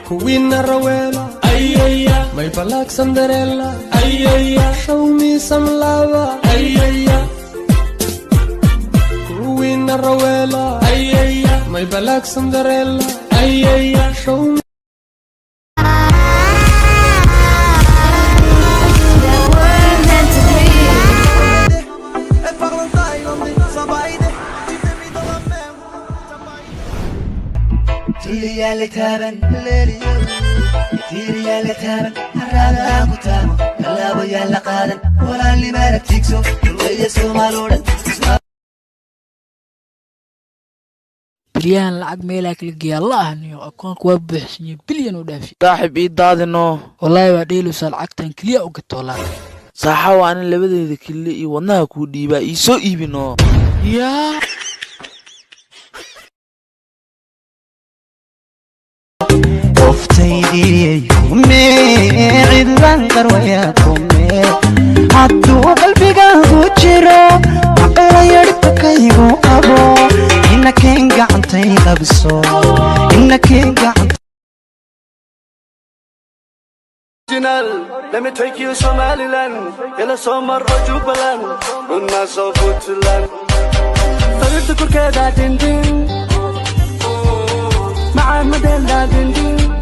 Kuwina Rawela, ay ay ay. My Black Cinderella, ay ay ay. Show me some love, ay ay ay. Kuwina Rawela, ay ay ay. My Black Cinderella, ay ay ay. Show me. تيري اللي تابن تيري اللي تابن الرابع كتابه كلا ويا لقادن ولا اللي مالك تكسو ويسو مالودن بليان لعق ميلاك لقيا الله انيو اكونك وابحسني بليان ودافي صاحب اي دادنو والله واديلو سالعقتن كليا وقتولا صاحا وانا لبديده كلي اي wadnaha ku dhiiba ii soo iibino يا وفتيدي كومي عذبان قرويا كومي عدو قلبي قاهو جيرو عقلا يردك يبو أبو إنك انقعنتي قبسو إنك انقعنتي Let me take you Somaliland يلا سومر رجوبلان والناس وفوتلان فرد كركدا دندن مع مدينة دندن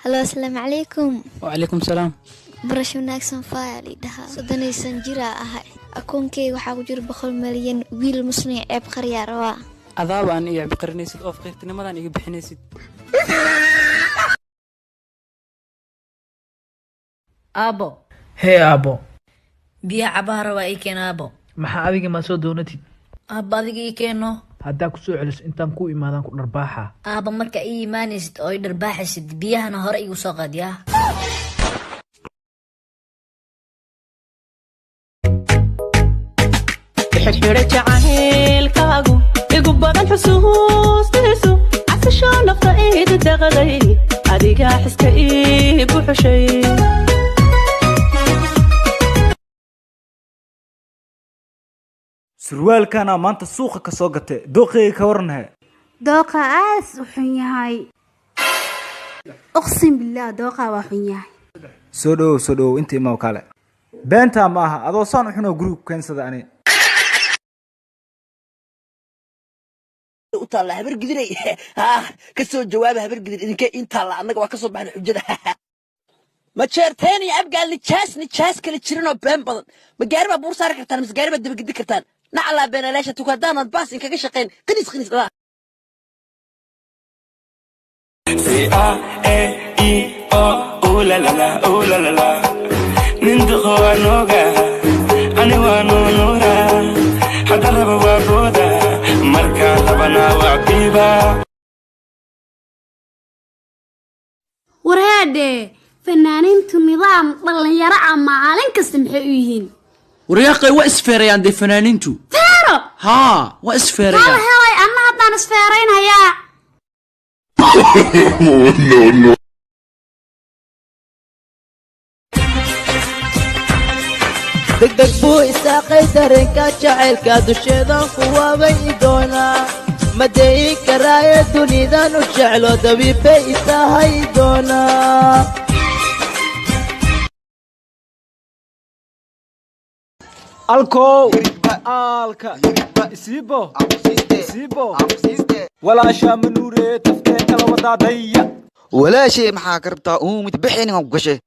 هلو السلام عليكم. وعليكم السلام. برش وناكسن فايلي دها صدني سنجرا أهاي أكونكي وحاو جر بخل مليون ويل مصنع عيب خريار وا عذاب أن إيه بقرنيسد أو فقيرتني مدان إيه بحنيسد أبو هي أبو بيا عبارة وإيكين أبو maxaa adiga ma soo doonatid أبا ذيكي كينو haddaa ku soo celis intaan ku imaadaan ku dharbaaxa أبا مركا إيه مانيست أو يدرباحسد بيها نهار إيو ساقاد يا حرحرة جعيل كاغو إيقو بغن حسوس تيسو عسشو نفط إيد الدغلي أديقا حسك إيه بوحشي surwaalkana maanta suuqa ka soo gatay dooqeyga ka waranhay dooqa aas u xun yahay uqsim billah dooqa waa xun yahay soo dhow intii ma kale beenta ma aha adoo saan u xuno group keensada ani u taala habar gidiray ka soo jawaab habar gidir idinka inta la anaga waa ka soo baxay xujada ما تشرتيني أبقى نجاس كل تشرينه بين بدن مجاربة بورصة كرتان مجاربة دب جد كرتان نعلا بين ليش تقدرنا الباس إنك كشقين قنيس لا سي A E O أولا لا لا أولا لا لا نندخوا نوجا أنا ونورا حتى لبوا بودا مركا لبنا وعبيبا ورهادي فنانينتو نظام dhalinyaro maalin kasta maxay u yihiin wariyaaqay waa isfeerayaan de fanaaniintu feero ha waa isfeerayaan helay anna haddaan isfeeraynaya no degdeg buu isaaqay dareenka jacaylka dusheedan kuwaabay doonaa madeeyi karaaye dunidan u jeclo dabiibbay isahay doonaa alko alka isiibo walaasha manuure taftee kala wadaadaya walaashay maxaa ka rabtaa mid bixin aan ku gashay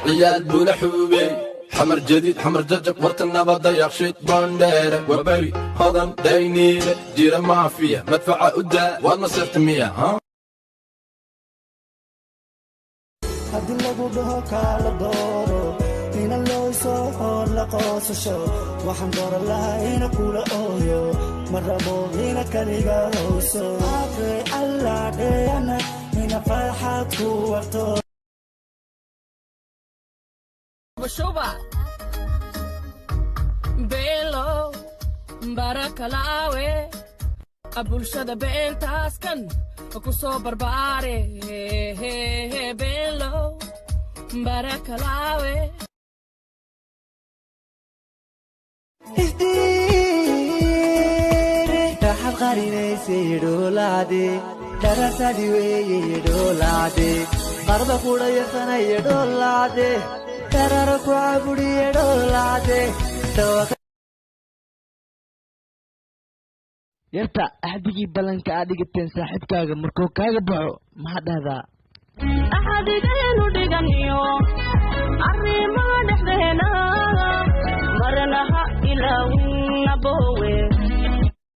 عيال بولا حبوبي حمر جديد حمر ججب ورتنا بضيق شيت باندير وبري هضم داينير جيرة مافيا مدفعة قدام والمصير تمية ها haddii lagu dhaho kaala dooro ina looyso oo la qoosasho waxaan dooran lahaa ina kula ooyo ma rabo ina kaliga howso aqri alla dheeyana ina farxad ku warto Bashoba Belo Barakalawe Abulshada Bentaskan Kuso Barbare Belo Barakalawe Rahat qarinayse dhoolaade darasadi weeye dhoolaade qarba kudhaysanaya dhoolaade darara ku caburiye dhoolaade yarta axdigii ballanka aad dhigateen saaxiibkaaga markuu kaaga baxo maxaa dhahdaa axadigeenu dhiganiyo